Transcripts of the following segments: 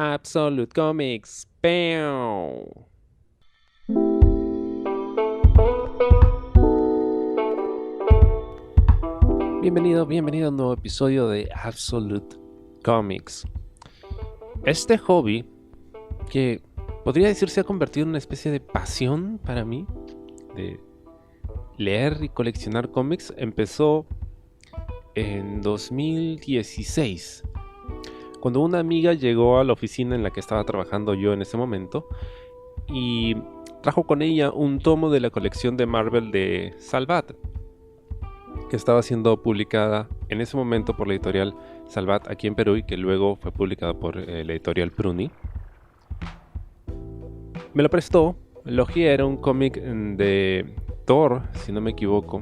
Absolute Comics. ¡Pew! Bienvenido a un nuevo episodio de Absolute Comics. Este hobby, que podría decir se ha convertido en una especie de pasión para mí, de leer y coleccionar cómics, empezó en 2016. Cuando una amiga llegó a la oficina en la que estaba trabajando yo en ese momento y trajo con ella un tomo de la colección de Marvel de Salvat, que estaba siendo publicada en ese momento por la editorial Salvat aquí en Perú y que luego fue publicada por la editorial Pruni. Me lo prestó, lo ojeé, era un cómic de Thor, si no me equivoco.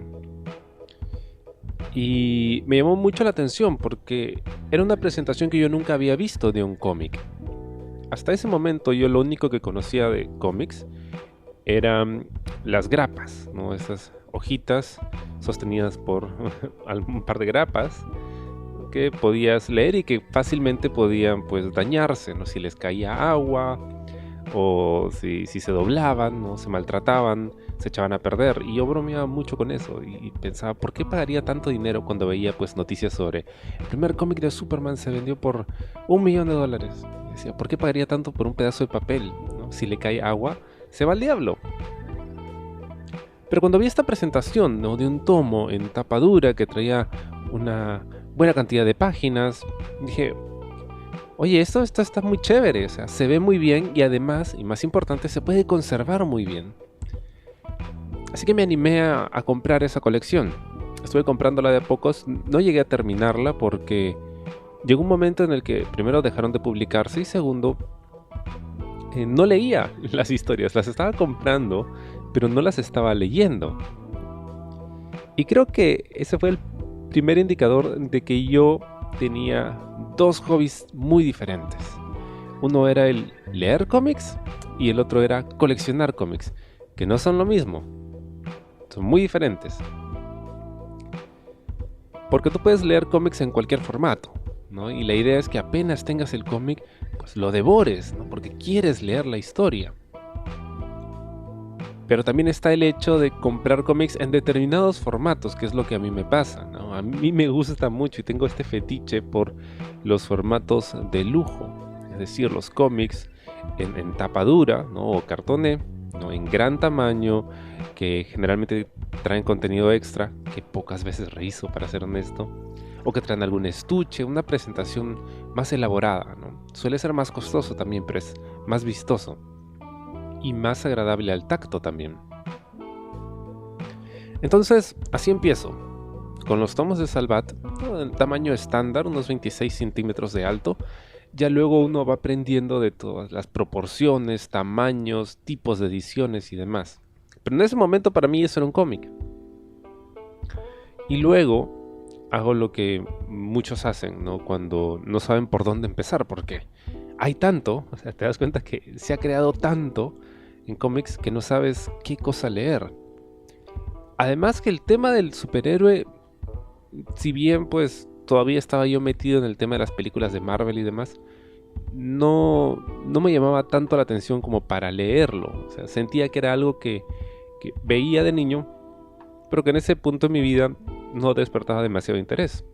Y me llamó mucho la atención porque era una presentación que yo nunca había visto de un cómic. Hasta ese momento yo lo único que conocía de cómics eran las grapas, ¿no? Esas hojitas sostenidas por un par de grapas que podías leer y que fácilmente podían pues dañarse, ¿no? Si les caía agua o si se doblaban, ¿no? Se maltrataban, se echaban a perder. Y yo bromeaba mucho con eso y pensaba, ¿por qué pagaría tanto dinero cuando veía pues noticias sobre el primer cómic de Superman se vendió por $1.000.000? Y decía, ¿por qué pagaría tanto por un pedazo de papel, ¿no? Si le cae agua, se va al diablo. Pero cuando vi esta presentación, ¿no? De un tomo en tapa dura que traía una buena cantidad de páginas, dije, oye, esto está muy chévere, o sea, se ve muy bien y además, y más importante, se puede conservar muy bien. Así que me animé a comprar esa colección. Estuve comprándola de a pocos, no llegué a terminarla porque llegó un momento en el que primero dejaron de publicarse y segundo, no leía las historias, las estaba comprando, pero no las estaba leyendo. Y creo que ese fue el primer indicador de que yo tenía dos hobbies muy diferentes. Uno era el leer cómics y el otro era coleccionar cómics, que no son lo mismo, son muy diferentes. Porque tú puedes leer cómics en cualquier formato, ¿no? Y la idea es que apenas tengas el cómic, pues lo devores, ¿no? Porque quieres leer la historia. Pero también está el hecho de comprar cómics en determinados formatos, que es lo que a mí me pasa, ¿no? A mí me gusta mucho y tengo este fetiche por los formatos de lujo, es decir, los cómics en tapa dura, ¿no? O cartoné, ¿no? En gran tamaño, que generalmente traen contenido extra, que pocas veces reviso para ser honesto, o que traen algún estuche, una presentación más elaborada, ¿no? Suele ser más costoso también, pero es más vistoso y más agradable al tacto también. Entonces, así empiezo, con los tomos de Salvat, en tamaño estándar, unos 26 centímetros de alto. Ya luego uno va aprendiendo de todas las proporciones, tamaños, tipos de ediciones y demás. Pero en ese momento para mí eso era un cómic. Y luego hago lo que muchos hacen, ¿no? Cuando no saben por dónde empezar, porque hay tanto, o sea, te das cuenta que se ha creado tanto en cómics que no sabes qué cosa leer. Además que el tema del superhéroe, si bien pues todavía estaba yo metido en el tema de las películas de Marvel y demás, no me llamaba tanto la atención como para leerlo. O sea, sentía que era algo que veía de niño, pero que en ese punto de mi vida no despertaba demasiado interés.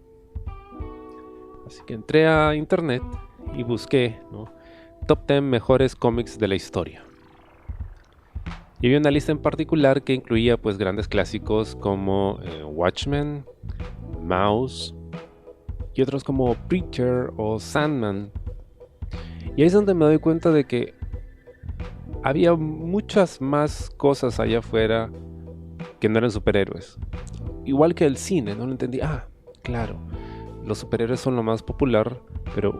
Así que entré a internet y busqué, ¿no? Top 10 mejores cómics de la historia. Y había una lista en particular que incluía pues grandes clásicos como Watchmen, Mouse y otros como Preacher o Sandman. Y ahí es donde me doy cuenta de que había muchas más cosas allá afuera que no eran superhéroes. Igual que el cine, no lo entendí. Ah, claro, los superhéroes son lo más popular, pero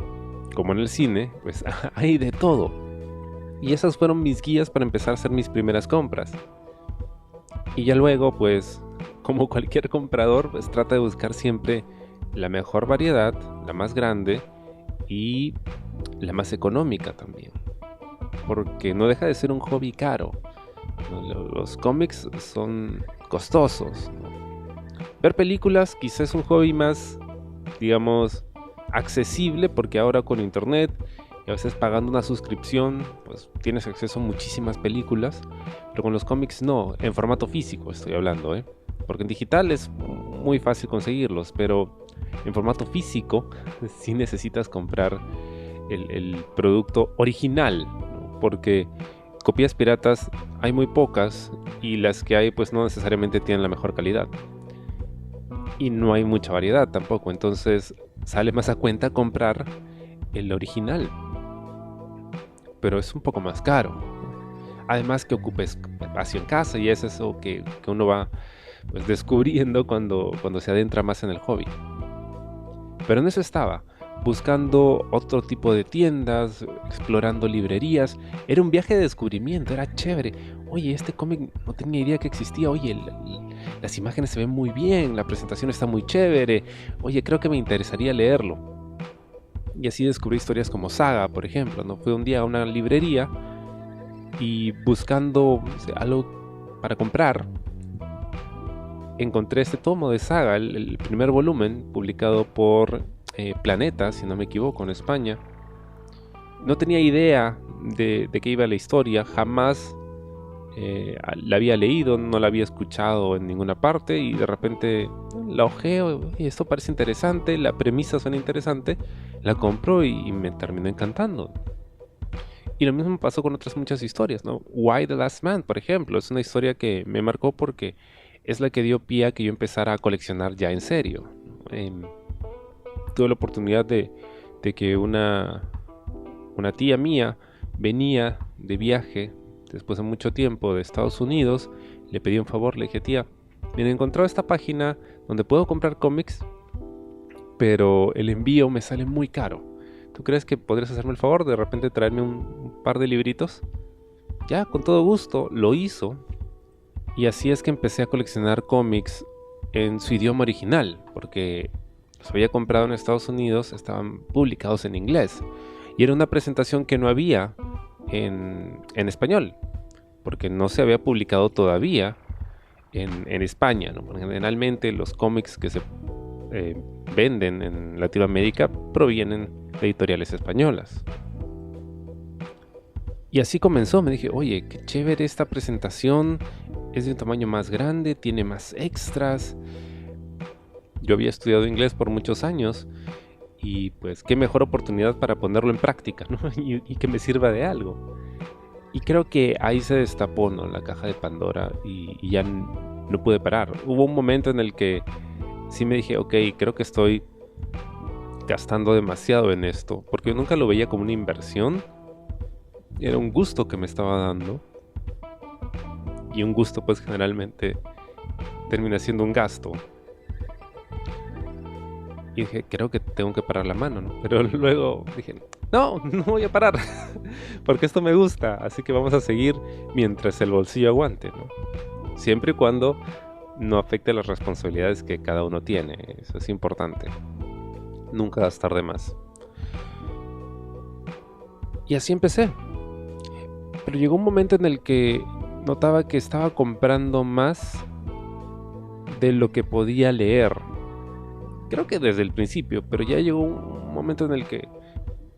como en el cine, pues hay de todo. Y esas fueron mis guías para empezar a hacer mis primeras compras. Y ya luego, pues, como cualquier comprador, pues trata de buscar siempre la mejor variedad, la más grande y la más económica también. Porque no deja de ser un hobby caro, ¿no? Los cómics son costosos, ¿no? Ver películas quizás es un hobby más, digamos, accesible porque ahora con internet Y a veces pagando una suscripción, pues tienes acceso a muchísimas películas, pero con los cómics no, en formato físico estoy hablando, ¿eh? Porque en digital es muy fácil conseguirlos, pero en formato físico sí necesitas comprar el producto original, ¿no? Porque copias piratas hay muy pocas y las que hay pues no necesariamente tienen la mejor calidad. Y no hay mucha variedad tampoco, entonces sale más a cuenta comprar el original, pero es un poco más caro. Además que ocupes espacio en casa y es eso que uno va pues, descubriendo cuando se adentra más en el hobby. Pero en eso estaba, buscando otro tipo de tiendas, explorando librerías. Era un viaje de descubrimiento, era chévere. Oye, este cómic no tenía idea que existía. Oye, las imágenes se ven muy bien, la presentación está muy chévere. Oye, creo que me interesaría leerlo. Y así descubrí historias como Saga, por ejemplo, ¿no? Fui un día a una librería y buscando no sé, algo para comprar, encontré este tomo de Saga, el primer volumen, publicado por Planeta, si no me equivoco, en España. No tenía idea de qué iba la historia, jamás la había leído, no la había escuchado en ninguna parte y de repente la ojeo y esto parece interesante, la premisa suena interesante, la compro y me terminó encantando. Y lo mismo pasó con otras muchas historias, ¿no? Why the Last Man, por ejemplo, es una historia que me marcó porque es la que dio pie a que yo empezara a coleccionar ya en serio. Tuve la oportunidad de que una tía mía venía de viaje después de mucho tiempo de Estados Unidos, le pedí un favor, le dije, tía, me he encontrado esta página donde puedo comprar cómics, pero el envío me sale muy caro. ¿Tú crees que podrías hacerme el favor de repente traerme un par de libritos? Ya, con todo gusto, lo hizo. Y así es que empecé a coleccionar cómics en su idioma original, porque los había comprado en Estados Unidos, estaban publicados en inglés. Y era una presentación que no había en español, porque no se había publicado todavía en España, ¿no? Porque generalmente los cómics que se eh, venden en Latinoamérica provienen de editoriales españolas. Y así comenzó, me dije, oye, qué chévere esta presentación, es de un tamaño más grande, tiene más extras. Yo había estudiado inglés por muchos años y pues qué mejor oportunidad para ponerlo en práctica, ¿no? y que me sirva de algo. Y creo que ahí se destapó, ¿no? La caja de Pandora y ya no pude parar. Hubo un momento en el que sí me dije, ok, creo que estoy gastando demasiado en esto, porque yo nunca lo veía como una inversión, era un gusto que me estaba dando, y un gusto pues generalmente termina siendo un gasto. Y dije, creo que tengo que parar la mano, ¿no? Pero luego dije, no, no voy a parar, porque esto me gusta, así que vamos a seguir mientras el bolsillo aguante, ¿no? Siempre y cuando no afecte las responsabilidades que cada uno tiene, eso es importante. Nunca gastar de más. Y así empecé. Pero llegó un momento en el que notaba que estaba comprando más de lo que podía leer. Creo que desde el principio, pero ya llegó un momento en el que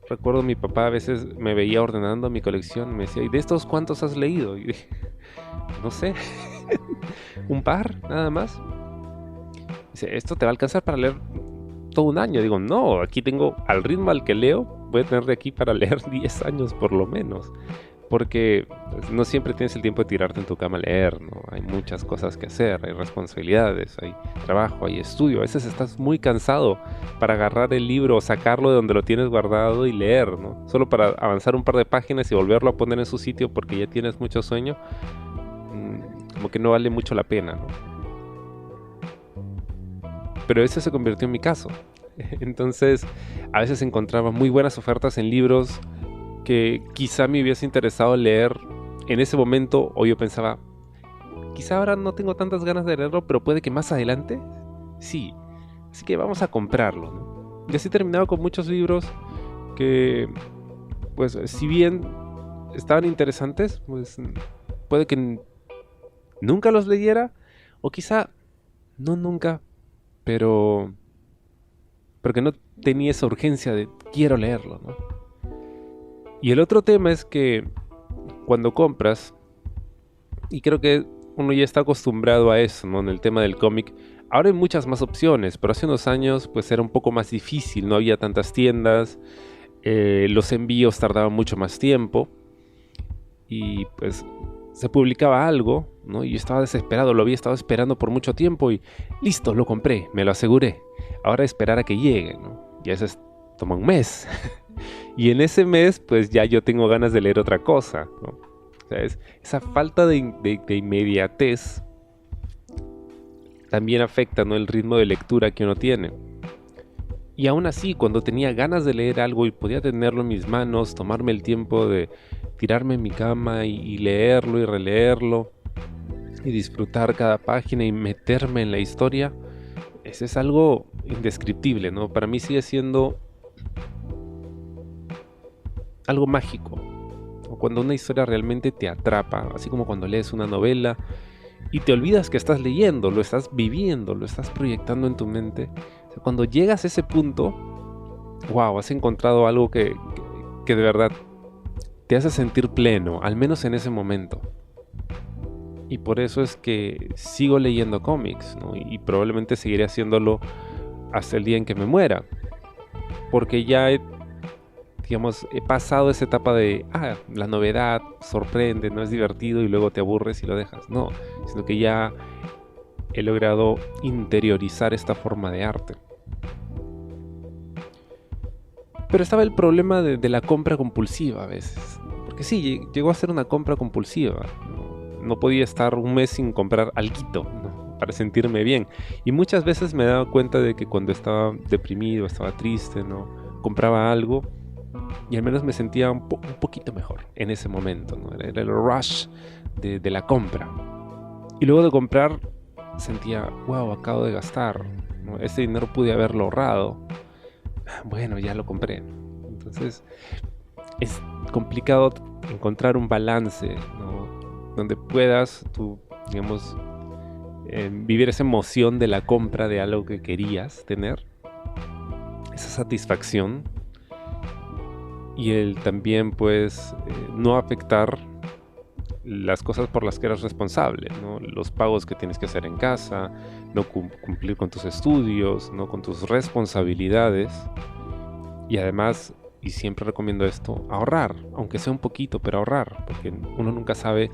recuerdo mi papá a veces me veía ordenando mi colección, me decía, ¿y de estos cuántos has leído? Y dije, no sé, un par, nada más. Dice, ¿esto te va a alcanzar para leer todo un año? Digo, no, aquí tengo, al ritmo al que leo, voy a tener de aquí para leer 10 años por lo menos. Porque pues, no siempre tienes el tiempo de tirarte en tu cama a leer, ¿no? Hay muchas cosas que hacer, hay responsabilidades, hay trabajo, hay estudio. A veces estás muy cansado para agarrar el libro, sacarlo de donde lo tienes guardado y leer, ¿no? Solo para avanzar un par de páginas y volverlo a poner en su sitio porque ya tienes mucho sueño, como que no vale mucho la pena, ¿no? Pero ese se convirtió en mi caso. Entonces, a veces encontraba muy buenas ofertas en libros que quizá me hubiese interesado leer en ese momento, o yo pensaba, quizá ahora no tengo tantas ganas de leerlo, pero puede que más adelante sí. Así que vamos a comprarlo, ¿no? Y así terminaba con muchos libros que, pues, si bien estaban interesantes, pues puede que nunca los leyera, o quizá no nunca, pero que no tenía esa urgencia de quiero leerlo, ¿no? Y el otro tema es que cuando compras, y creo que uno ya está acostumbrado a eso, ¿no? En el tema del cómic, ahora hay muchas más opciones, pero hace unos años pues era un poco más difícil, no había tantas tiendas, los envíos tardaban mucho más tiempo y pues se publicaba algo, ¿no? Y yo estaba desesperado, lo había estado esperando por mucho tiempo y listo, lo compré, me lo aseguré. Ahora esperar a que llegue, ¿no? Y eso toma un mes. Y en ese mes pues ya yo tengo ganas de leer otra cosa, ¿no? O sea, esa falta de inmediatez también afecta, ¿no? El ritmo de lectura que uno tiene. Y aún así, cuando tenía ganas de leer algo y podía tenerlo en mis manos, tomarme el tiempo de tirarme en mi cama y leerlo y releerlo y disfrutar cada página y meterme en la historia, ese es algo indescriptible, ¿no? Para mí sigue siendo algo mágico. O cuando una historia realmente te atrapa, así como cuando lees una novela y te olvidas que estás leyendo, lo estás viviendo, lo estás proyectando en tu mente. O sea, cuando llegas a ese punto, wow, has encontrado algo que de verdad te hace sentir pleno, al menos en ese momento. Y por eso es que sigo leyendo cómics, ¿no? Y probablemente seguiré haciéndolo hasta el día en que me muera. Porque ya he pasado esa etapa de, la novedad sorprende, no es divertido y luego te aburres y lo dejas. No, sino que ya he logrado interiorizar esta forma de arte. Pero estaba el problema de la compra compulsiva a veces. Porque sí, llegó a ser una compra compulsiva. No podía estar un mes sin comprar alguito, ¿no? Para sentirme bien. Y muchas veces me daba cuenta de que cuando estaba deprimido, estaba triste, ¿no? Compraba algo y al menos me sentía un poquito mejor en ese momento, ¿no? Era el rush de la compra. Y luego de comprar sentía, wow, acabo de gastar, ¿no? Ese dinero pude haberlo ahorrado. Bueno, ya lo compré. Entonces es complicado encontrar un balance, ¿no? Donde puedas tú, digamos, vivir esa emoción de la compra de algo que querías tener, esa satisfacción, y el también pues no afectar las cosas por las que eres responsable, ¿no? Los pagos que tienes que hacer en casa, no cumplir con tus estudios, ¿no? Con tus responsabilidades. Y además, y siempre recomiendo esto, ahorrar, aunque sea un poquito, pero ahorrar, porque uno nunca sabe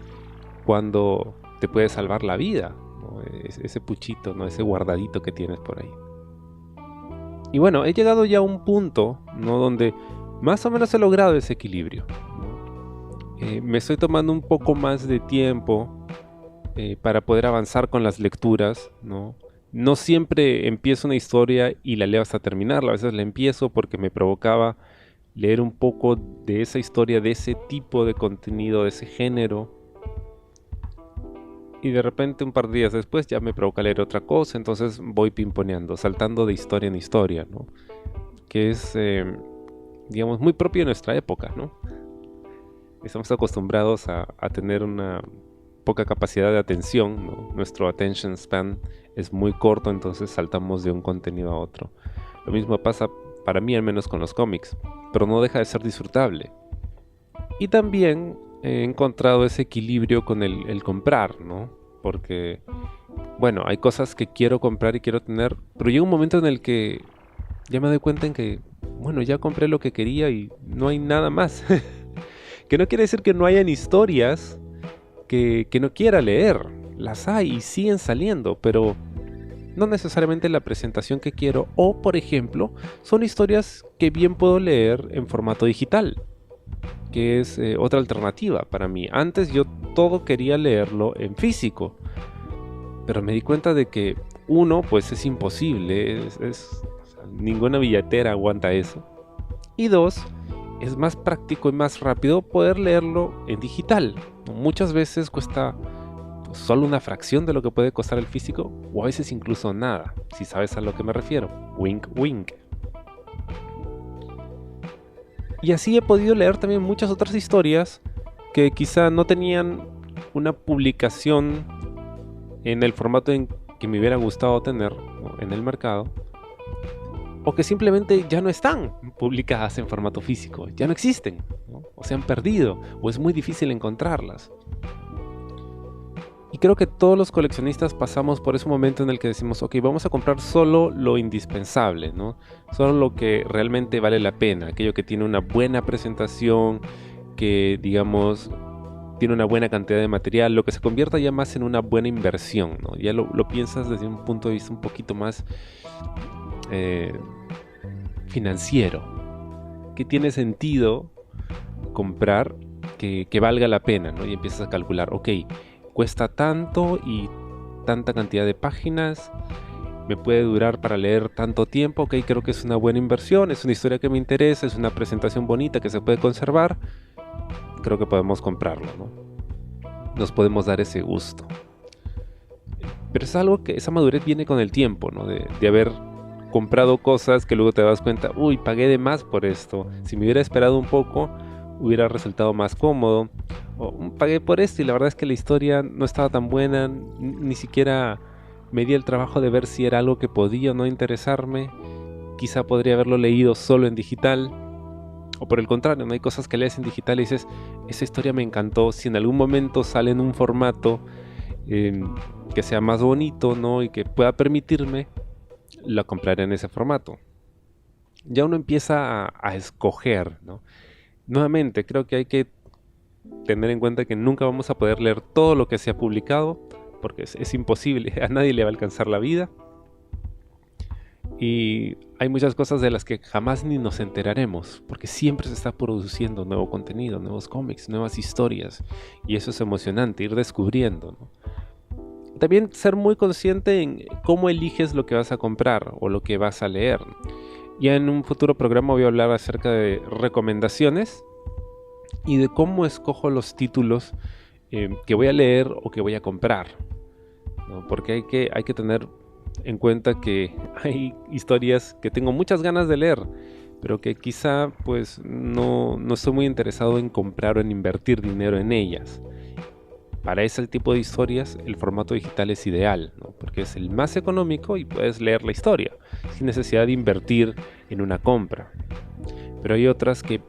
cuándo te puede salvar la vida, ¿no? Ese puchito, ¿no? Ese guardadito que tienes por ahí. Y bueno, he llegado ya a un punto, ¿no? Donde más o menos he logrado ese equilibrio, ¿no? Me estoy tomando un poco más de tiempo para poder avanzar con las lecturas, ¿no? No siempre empiezo una historia y la leo hasta terminarla. A veces la empiezo porque me provocaba leer un poco de esa historia, de ese tipo de contenido, de ese género. Y de repente un par de días después ya me provoca leer otra cosa. Entonces voy pimponeando, saltando de historia en historia, ¿no? Que es, digamos, muy propio de nuestra época, ¿no? Estamos acostumbrados a tener una poca capacidad de atención, ¿no? Nuestro attention span es muy corto, entonces saltamos de un contenido a otro. Lo mismo pasa para mí, al menos con los cómics, pero no deja de ser disfrutable. Y también he encontrado ese equilibrio con el comprar, ¿no? Porque, bueno, hay cosas que quiero comprar y quiero tener, pero llega un momento en el que ya me doy cuenta en que, bueno, ya compré lo que quería y no hay nada más. Que no quiere decir que no hayan historias que no quiera leer. Las hay y siguen saliendo, pero no necesariamente la presentación que quiero. O, por ejemplo, son historias que bien puedo leer en formato digital, que es otra alternativa para mí. Antes yo todo quería leerlo en físico, pero me di cuenta de que uno, pues es imposible, ninguna billetera aguanta eso. Y dos, es más práctico y más rápido poder leerlo en digital. Muchas veces cuesta solo una fracción de lo que puede costar el físico, o a veces incluso nada, si sabes a lo que me refiero. Wink, wink. Y así he podido leer también muchas otras historias que quizá no tenían una publicación en el formato en que me hubiera gustado tener, ¿no? En el mercado, o que simplemente ya no están publicadas en formato físico, ya no existen, ¿no? o se han perdido, o es muy difícil encontrarlas. Y creo que todos los coleccionistas pasamos por ese momento en el que decimos, ok, vamos a comprar solo lo indispensable, ¿no? Solo lo que realmente vale la pena, aquello que tiene una buena presentación, que digamos tiene una buena cantidad de material, lo que se convierta ya más en una buena inversión, ¿no? Ya lo piensas desde un punto de vista un poquito más financiero, que tiene sentido comprar que valga la pena, ¿no? Y empiezas a calcular, ok, cuesta tanto y tanta cantidad de páginas, me puede durar para leer tanto tiempo, ok, creo que es una buena inversión, es una historia que me interesa, es una presentación bonita que se puede conservar, creo que podemos comprarlo, ¿no? Nos podemos dar ese gusto. Pero es algo que esa madurez viene con el tiempo, ¿no? De haber comprado cosas que luego te das cuenta, uy, pagué de más por esto, si me hubiera esperado un poco, hubiera resultado más cómodo, o pagué por esto y la verdad es que la historia no estaba tan buena, ni siquiera me di el trabajo de ver si era algo que podía o no interesarme, quizá podría haberlo leído solo en digital, o por el contrario, no hay cosas que lees en digital y dices, esa historia me encantó, si en algún momento sale en un formato que sea más bonito, ¿no? Y que pueda permitirme, la compraré en ese formato. Ya uno empieza a escoger, ¿no? Nuevamente, creo que hay que tener en cuenta que nunca vamos a poder leer todo lo que se ha publicado, porque es imposible, a nadie le va a alcanzar la vida. Y hay muchas cosas de las que jamás ni nos enteraremos, porque siempre se está produciendo nuevo contenido, nuevos cómics, nuevas historias, y eso es emocionante, ir descubriendo, ¿no? También ser muy consciente en cómo eliges lo que vas a comprar o lo que vas a leer. Ya en un futuro programa voy a hablar acerca de recomendaciones y de cómo escojo los títulos que voy a leer o que voy a comprar, ¿no? Porque hay que tener en cuenta que hay historias que tengo muchas ganas de leer, pero que quizá pues no estoy muy interesado en comprar o en invertir dinero en ellas. Para ese tipo de historias el formato digital es ideal, ¿no? Porque es el más económico y puedes leer la historia sin necesidad de invertir en una compra. Pero hay otras que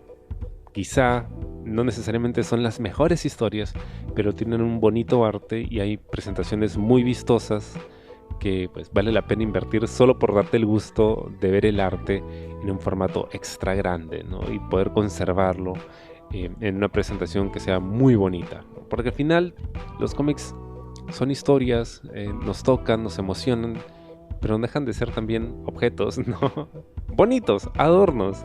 quizá no necesariamente son las mejores historias, pero tienen un bonito arte y hay presentaciones muy vistosas que pues vale la pena invertir solo por darte el gusto de ver el arte en un formato extra grande, ¿no? Y poder conservarlo en una presentación que sea muy bonita, ¿no? Porque al final los cómics son historias, nos tocan, nos emocionan, pero no dejan de ser también objetos, ¿no? Bonitos, adornos.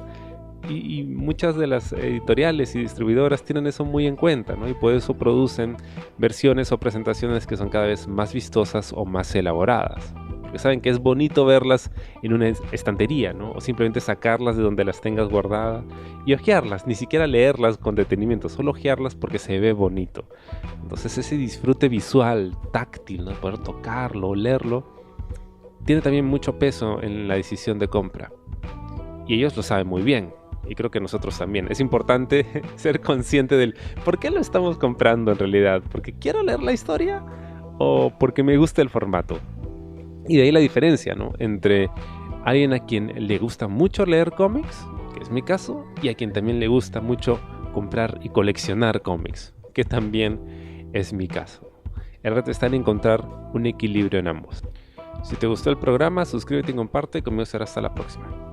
Y muchas de las editoriales y distribuidoras tienen eso muy en cuenta, ¿no? Y por eso producen versiones o presentaciones que son cada vez más vistosas o más elaboradas. Porque saben que es bonito verlas en una estantería, ¿no? O simplemente sacarlas de donde las tengas guardadas y hojearlas, ni siquiera leerlas con detenimiento, solo hojearlas porque se ve bonito. Entonces ese disfrute visual, táctil, ¿no? Poder tocarlo, olerlo, tiene también mucho peso en la decisión de compra. Y ellos lo saben muy bien. Y creo que nosotros también. Es importante ser consciente del por qué lo estamos comprando en realidad. ¿Porque quiero leer la historia? ¿O porque me gusta el formato? Y de ahí la diferencia, ¿no? Entre alguien a quien le gusta mucho leer cómics, que es mi caso, y a quien también le gusta mucho comprar y coleccionar cómics, que también es mi caso. El reto está en encontrar un equilibrio en ambos. Si te gustó el programa, suscríbete y comparte. Conmigo será hasta la próxima.